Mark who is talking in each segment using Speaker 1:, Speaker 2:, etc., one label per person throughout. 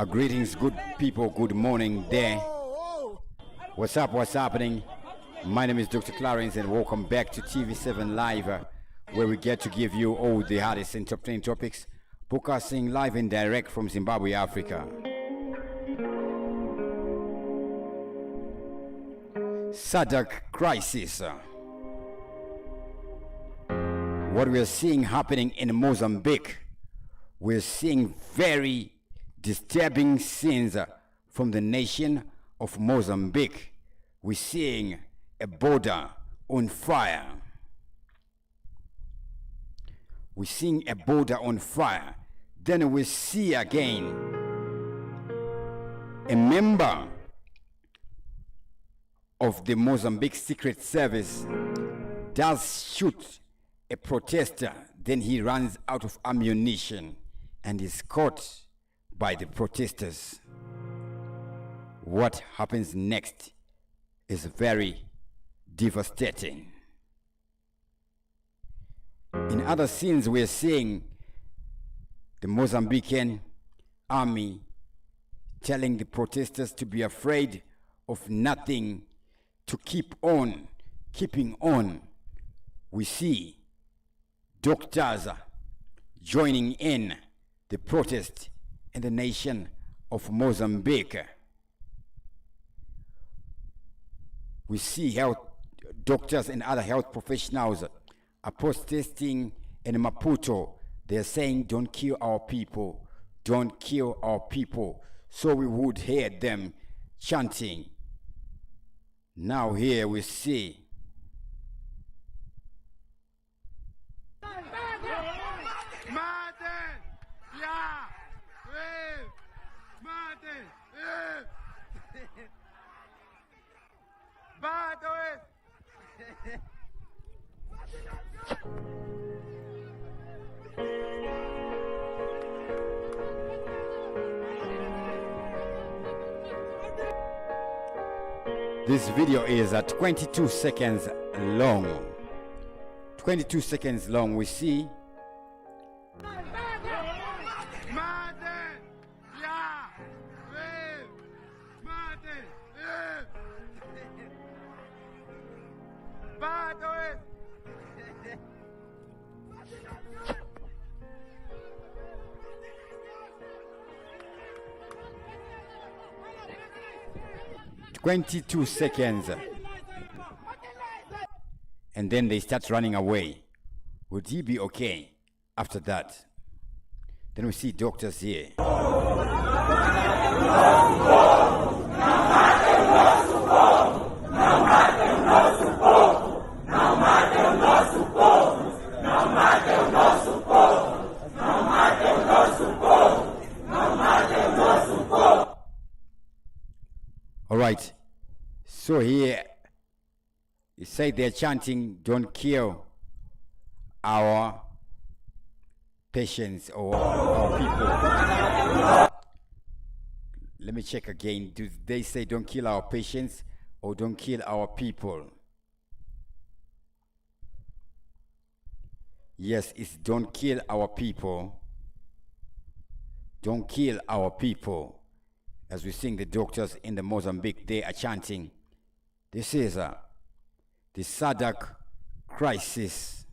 Speaker 1: Greetings, good people, good morning there. What's up, what's happening? My name is Dr. Clarence and welcome back to TV7 Live, where we get to give you all the hottest and top 10 topics, broadcasting live and direct from Zimbabwe, Africa. SADC crisis. What we are seeing happening in Mozambique, we're seeing very disturbing scenes from the nation of Mozambique. We're seeing a border on fire. We're seeing a border on fire. Then we see again a member of the Mozambique Secret Service does shoot a protester. Then he runs out of ammunition and is caught by the protesters. What happens next is very devastating. In other scenes, we're seeing the Mozambican army telling the protesters to be afraid of nothing, to keep on keeping on. We see doctors joining in the protest in the nation of Mozambique. We see health doctors and other health professionals are protesting in Maputo. They're saying, don't kill our people, don't kill our people. So we would hear them chanting. Now here we see this video is 22 seconds long. 22 seconds long. We see (22 seconds), and then they start running away. Would he be okay after that? Then we see doctors here. All right, so here you say they're chanting, don't kill our patients or our people. Let me check again. Do they say don't kill our patients or don't kill our people? Yes, it's don't kill our people. Don't kill our people. As we sing, the doctors in the Mozambique, they are chanting. This is the SADC crisis.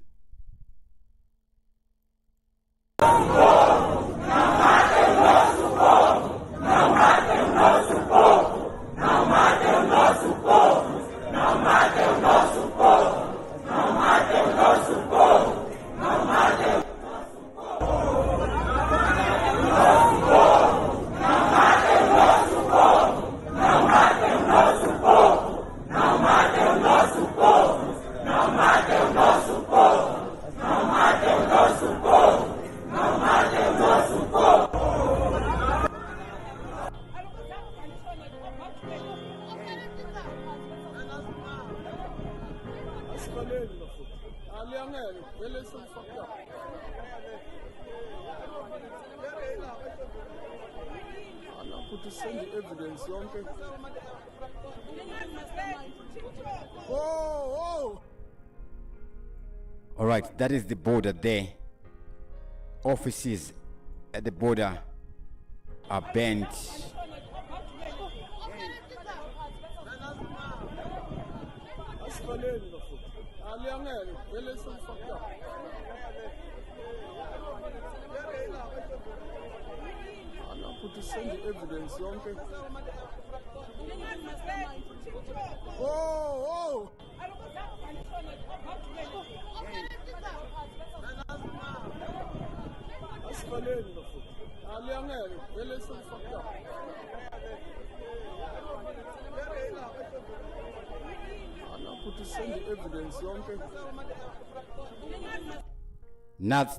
Speaker 1: All right, that is the border there. Offices at the border are bent.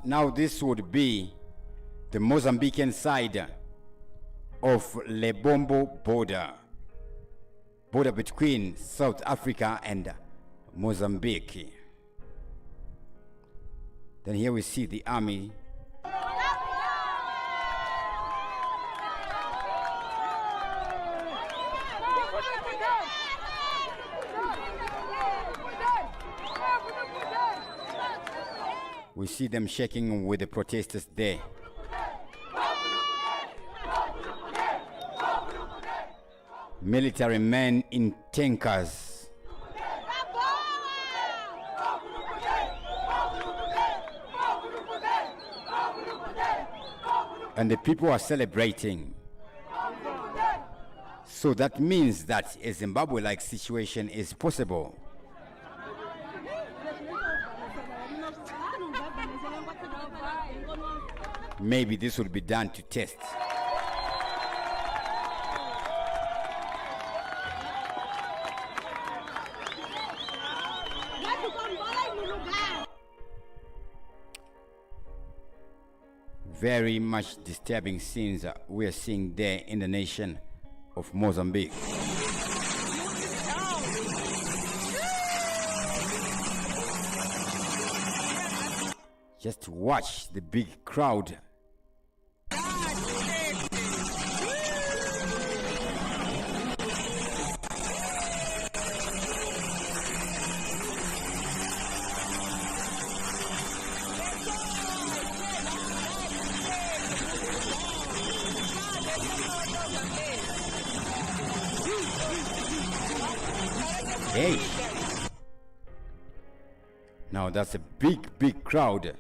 Speaker 1: Now this would be the Mozambican side of Lebombo border between South Africa and Mozambique. Then here we see the army. We see them shaking with the protesters there. Military men in tankers. And the people are celebrating. So that means that a Zimbabwe-like situation is possible. Maybe this will be done to test. Very much disturbing scenes we are seeing there in the nation of Mozambique. Just watch the big crowd. Hey. Now that's a big crowd.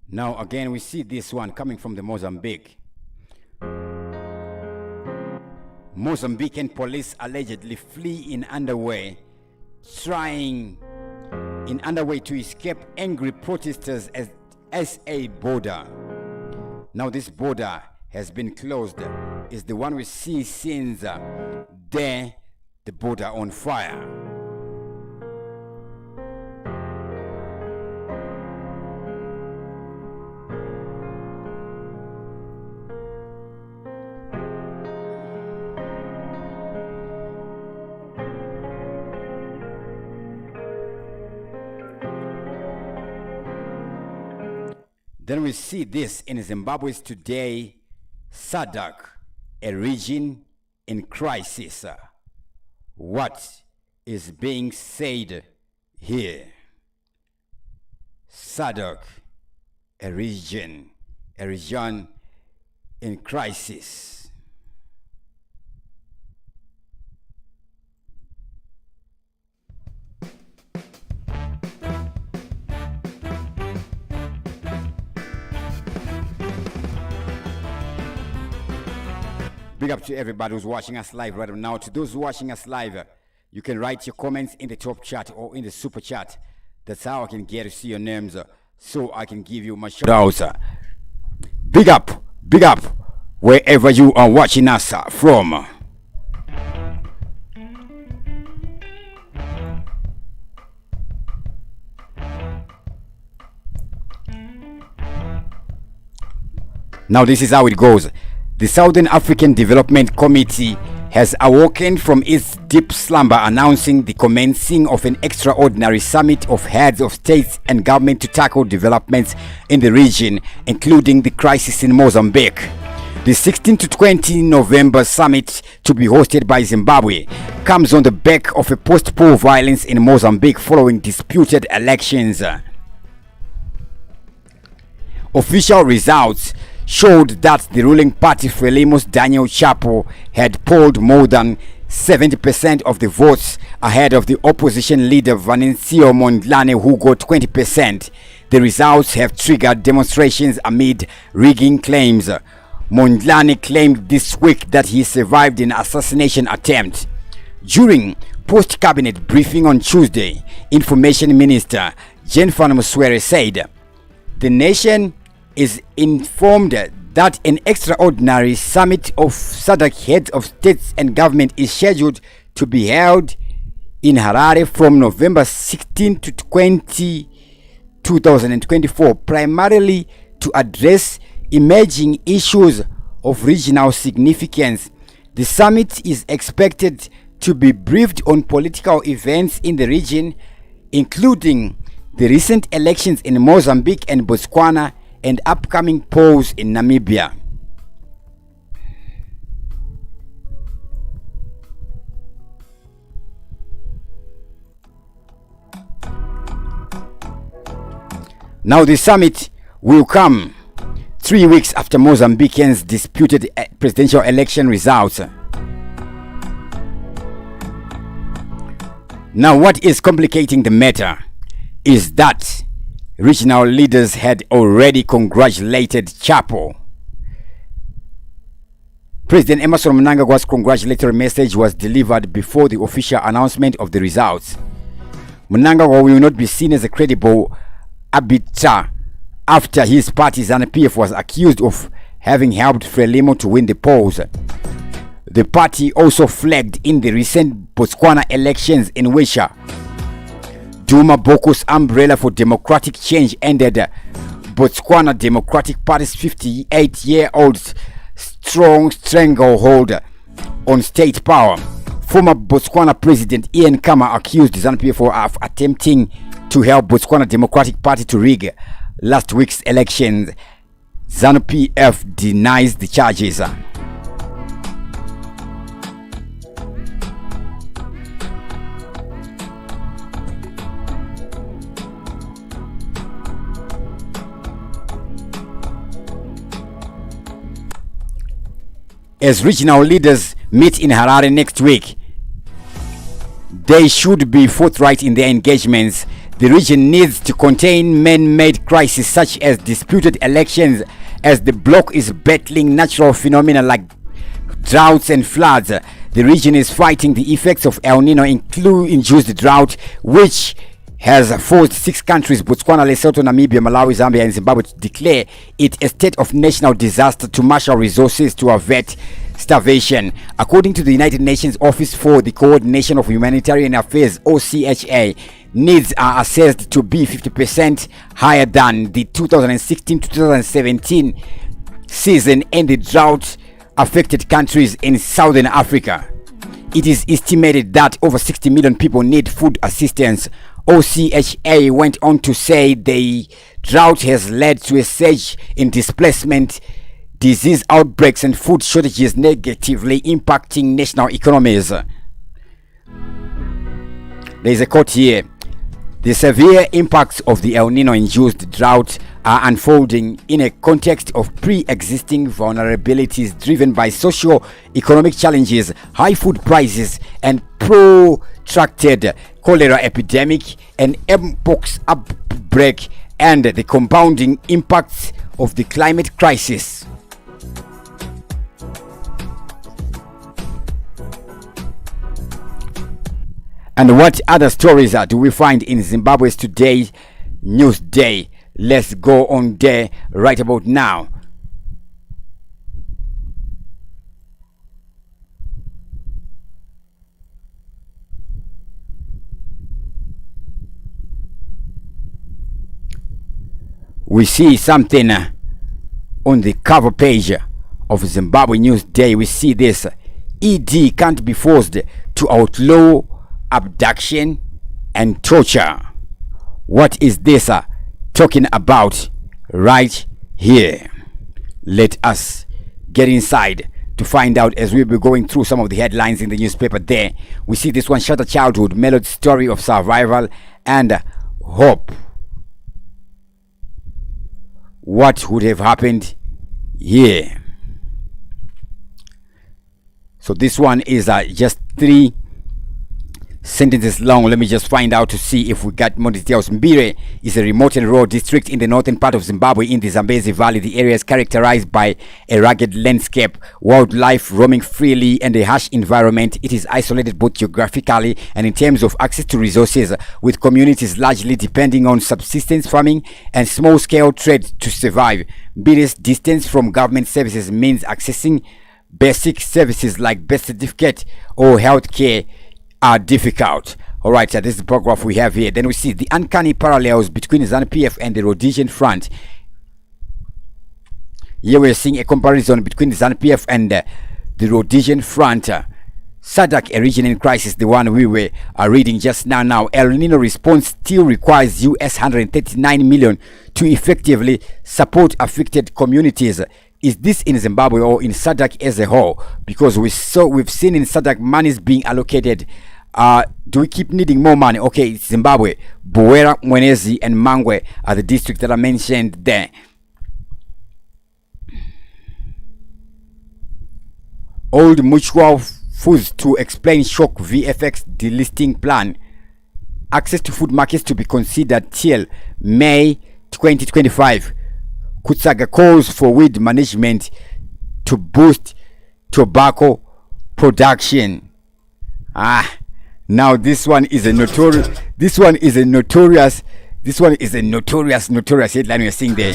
Speaker 1: Now again we see this one coming from the Mozambique. Mozambican police allegedly flee in underway, trying to escape angry protesters at SA border. Now this border has been closed. Is the one we see since there, the border on fire. Then we see this in Zimbabwe's today, SADC, a region in crisis. What is being said here? SADC, a region in crisis. Big up to everybody who's watching us live right now. To those watching us live, you can write your comments in the top chat or in the super chat. That's how I can get to see your names, so I can give you my shout outs. Big up, wherever you are watching us from. Now this is how it goes. The Southern African Development Committee has awoken from its deep slumber, announcing the commencing of an extraordinary summit of heads of states and government to tackle developments in the region, including the crisis in Mozambique. The 16 to 20 November summit, to be hosted by Zimbabwe, comes on the back of a post-poll violence in Mozambique following disputed elections. Official results showed that the ruling party Frelimo's Daniel Chapo had polled more than 70% of the votes ahead of the opposition leader Venancio Mondlane, who got 20%. The results have triggered demonstrations amid rigging claims. Mondlane claimed this week that he survived an assassination attempt. During post-cabinet briefing on Tuesday, Information Minister Jennifer Muswere said, "The nation is informed that an extraordinary summit of SADC heads of states and government is scheduled to be held in Harare from November 16 to 20, 2024, primarily to address emerging issues of regional significance. The summit is expected to be briefed on political events in the region, including the recent elections in Mozambique and Botswana and upcoming polls in Namibia." Now the summit will come 3 weeks after Mozambicans disputed presidential election results. Now what is complicating the matter is that regional leaders had already congratulated Chapo. President Emmerson Mnangagwa's congratulatory message was delivered before the official announcement of the results. Mnangagwa will not be seen as a credible arbiter after his party Zanu PF was accused of having helped Frelimo to win the polls. The party also flagged in the recent Botswana elections in which Duma Boko's umbrella for democratic change ended Botswana Democratic Party's 58-year-old strong stranglehold on state power. Former Botswana President Ian Khama accused Zanu PF of attempting to help Botswana Democratic Party to rig last week's elections. Zanu PF denies the charges. As regional leaders meet in Harare next week, they should be forthright in their engagements. The region needs to contain man-made crises such as disputed elections, as the bloc is battling natural phenomena like droughts and floods. The region is fighting the effects of El Nino induced drought, which has forced 6 countries, Botswana, Lesotho, Namibia, Malawi, Zambia and Zimbabwe, to declare it a state of national disaster to marshal resources to avert starvation. According to the United Nations Office for the Coordination of Humanitarian Affairs, OCHA, needs are assessed to be 50% higher than the 2016-2017 season in the drought-affected countries in Southern Africa. It is estimated that over 60 million people need food assistance. OCHA went on to say the drought has led to a surge in displacement, disease outbreaks and food shortages, negatively impacting national economies. There is a quote here: "The severe impacts of the El Nino-induced drought are unfolding in a context of pre-existing vulnerabilities driven by socio-economic challenges, high food prices, and protracted cholera epidemic, and mpox outbreak, and the compounding impacts of the climate crisis." And what other stories do we find in Zimbabwe's Today News Day? Let's go on there right about now. We see something on the cover page of Zimbabwe News Day. We see this: ED can't be forced to outlaw abduction and torture. What is this talking about right here? Let us get inside to find out as we'll be going through some of the headlines in the newspaper. There we see this one: shattered childhood, mellowed story of survival and hope. What would have happened here? So this one is just 3 sentences long. Let me just find out to see if we got more details. Mbire is a remote and rural district in the northern part of Zimbabwe in the Zambezi Valley. The area is characterized by a rugged landscape, wildlife roaming freely, and a harsh environment. It is isolated both geographically and in terms of access to resources, with communities largely depending on subsistence farming and small-scale trade to survive. Mbire's distance from government services means accessing basic services like birth certificate or health care are difficult. All right, so this is the paragraph we have here. Then we see the uncanny parallels between Zanu PF and the Rhodesian Front. Here we're seeing a comparison between the Zanu PF and the Rhodesian Front. SADC, a region in crisis, the one we were reading just now. El Nino response still requires US 139 million to effectively support affected communities. Is this in Zimbabwe or in SADC as a whole? Because we've seen in SADC monies being allocated. Do we keep needing more money? Okay, it's Zimbabwe. Buwera, Mwenezi, and Mangwe are the districts that are mentioned there. Old mutual foods to explain shock VFX delisting plan. Access to food markets to be considered till May 2025. Kutsaga calls for weed management to boost tobacco production. Now this one is a notorious headline we're seeing there.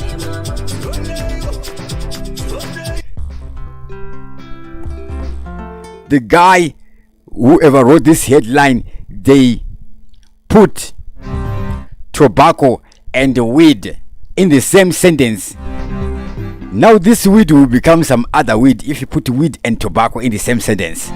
Speaker 1: The guy, whoever wrote this headline, they put tobacco and weed in the same sentence. Now this weed will become some other weed if you put weed and tobacco in the same sentence.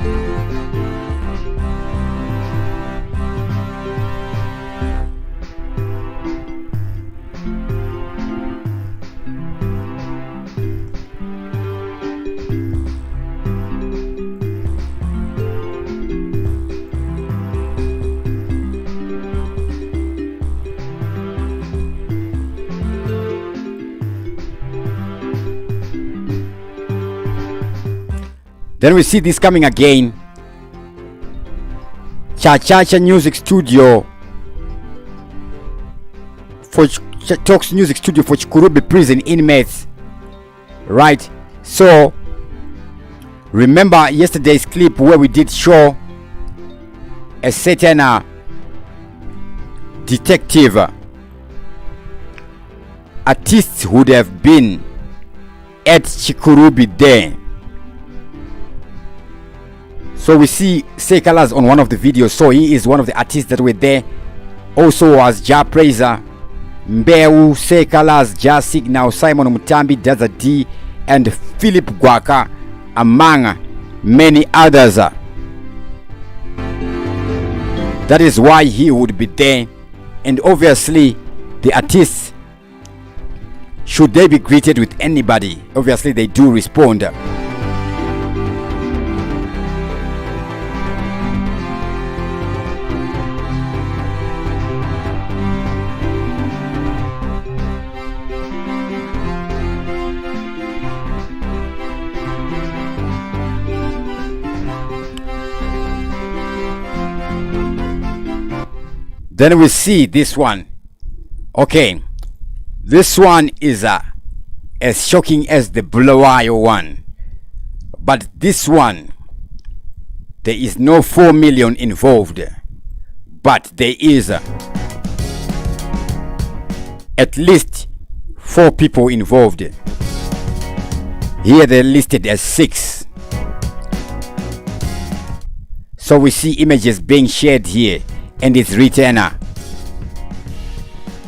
Speaker 1: Then we see this coming again. Cha Music Studio for Talks Music Studio for Chikurubi prison inmates. Right. So remember yesterday's clip where we did show a certain detective artist would have been at Chikurubi there. So we see Sekalas on one of the videos. So he is one of the artists that were there. Also was Ja Praiser, Mbeu, Sekalas, Ja Signal, Simon Mutambi, Daza D, and Philip Gwaka, among many others. That is why he would be there. And obviously the artists, should they be greeted with anybody, obviously they do respond. Then we see this one. Okay, this one is as shocking as the Bulawayo one, but this one, there is no 4 million involved, but there is at least 4 people involved. Here they're listed as 6. So we see images being shared here, and it's written,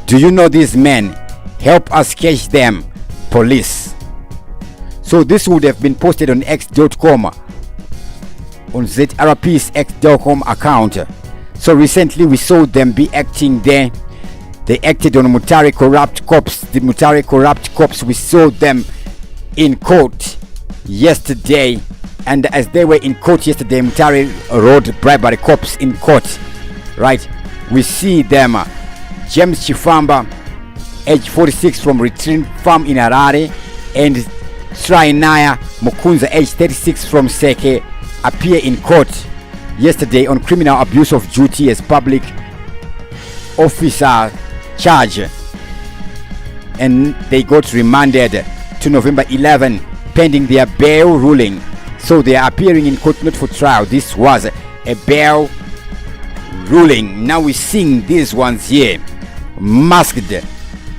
Speaker 1: do you know these men? Help us catch them, police. So this would have been posted on x.com, on ZRP's x.com account. So recently we saw them be acting there. They acted on Mutare corrupt cops. The Mutare corrupt cops, we saw them in court yesterday, and as they were in court yesterday, Mutare wrote bribery cops in court, right? We see them, James Chifamba, age 46, from Return Farm in Harare, and Trinaya Mukunza, age 36, from Seke, appear in court yesterday on criminal abuse of duty as public officer charge, and they got remanded to November 11 pending their bail ruling. So they are appearing in court not for trial. This was a bail ruling. Now we're seeing these ones here masked,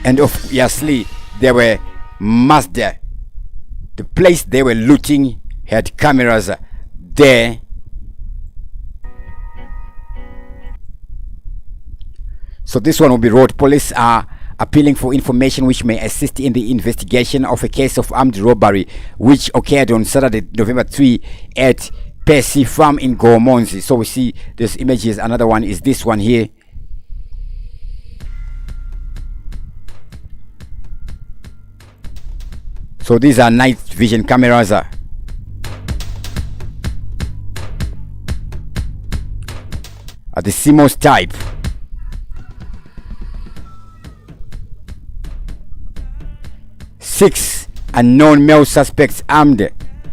Speaker 1: and obviously they were masked. The place they were looting had cameras there. So this one will be wrote. Police are appealing for information which may assist in the investigation of a case of armed robbery which occurred on Saturday, November 3 at Percy Farm in Gomonzi. So we see this images. Another one is this one here. So these are night vision cameras. At the CMOS type. Six unknown male suspects armed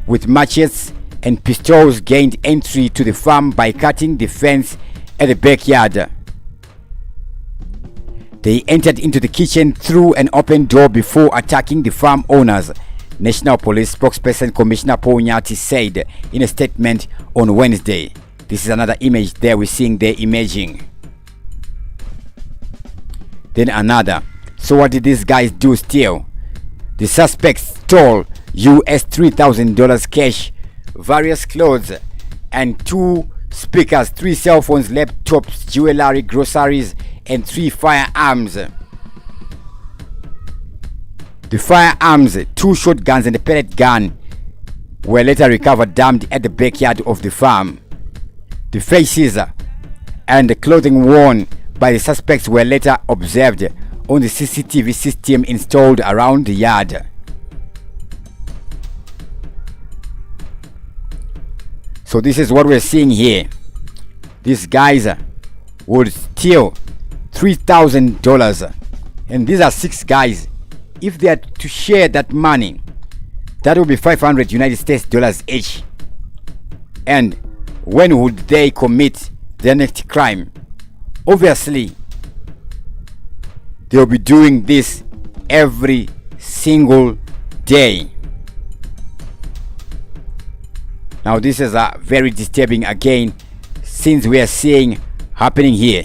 Speaker 1: with machetes and pistols gained entry to the farm by cutting the fence at the backyard. They entered into the kitchen through an open door before attacking the farm owners. National Police spokesperson Commissioner Paul Nyati said in a statement on Wednesday. This is another image there. We're seeing their imaging. Then another. So what did these guys do still? The suspects stole US $3,000 cash, various clothes, and 2 speakers, 3 cell phones, laptops, jewelry, groceries, and 3 firearms. The firearms, 2 shotguns and a pellet gun, were later recovered dumped at the backyard of the farm. The faces and the clothing worn by the suspects were later observed on the CCTV system installed around the yard. So this is what we're seeing here. These guys would steal $3,000, and these are 6 guys. If they are to share that money, that would be 500 United States dollars each. And when would they commit their next crime? Obviously, they'll be doing this every single day. Now this is very disturbing again, since we are seeing happening here.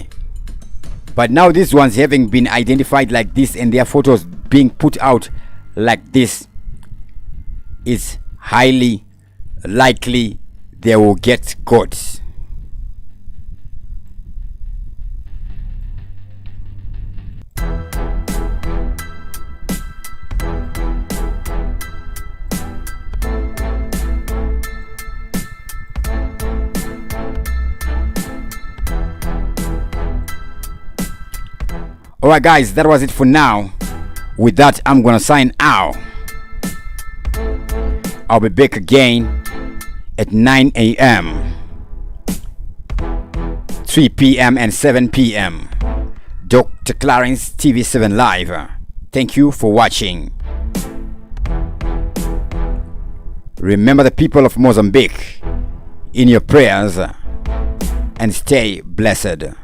Speaker 1: But now these ones having been identified like this and their photos being put out like this, it's highly likely they will get caught. Alright guys, that was it for now. With that, I'm gonna sign out. I'll be back again at 9 a.m., 3 p.m. and 7 p.m. Dr. Clarence TV7 Live. Thank you for watching. Remember the people of Mozambique in your prayers and stay blessed.